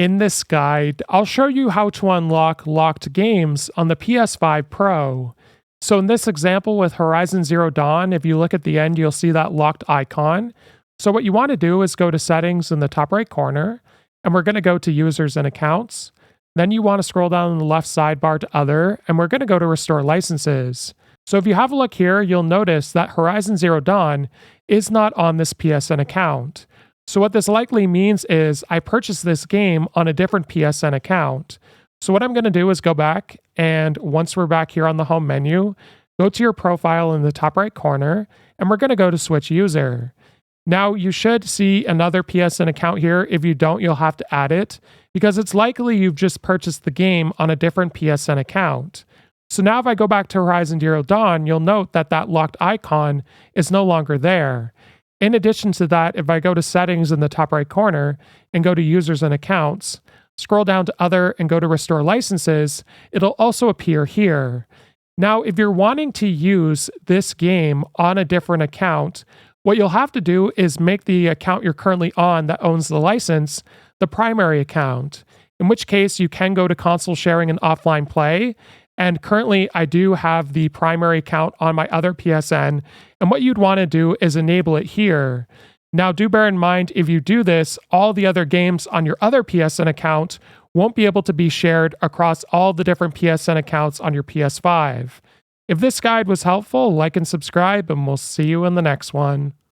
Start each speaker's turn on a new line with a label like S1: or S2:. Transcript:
S1: In this guide, I'll show you how to unlock locked games on the PS5 Pro. So in this example with Horizon Zero Dawn, if you look at the end, you'll see that locked icon. So what you want to do is go to settings in the top right corner, and we're going to go to users and accounts. Then you want to scroll down the left sidebar to other, and we're going to go to restore licenses. So if you have a look here, you'll notice that Horizon Zero Dawn is not on this PSN account. So what this likely means is I purchased this game on a different PSN account. So what I'm going to do is go back, and once we're back here on the home menu, go to your profile in the top right corner, and we're going to go to switch user. Now you should see another PSN account here. If you don't, you'll have to add it because it's likely you've just purchased the game on a different PSN account. So now if I go back to Horizon Zero Dawn, you'll note that that locked icon is no longer there. In addition to that, if I go to settings in the top right corner and go to users and accounts, scroll down to other and go to restore licenses, it'll also appear here. Now, if you're wanting to use this game on a different account, what you'll have to do is make the account you're currently on that owns the license the primary account, in which case you can go to console sharing and offline play. And currently, I do have the primary account on my other PSN. And what you'd want to do is enable it here. Now, do bear in mind, if you do this, all the other games on your other PSN account won't be able to be shared across all the different PSN accounts on your PS5. If this guide was helpful, like and subscribe, and we'll see you in the next one.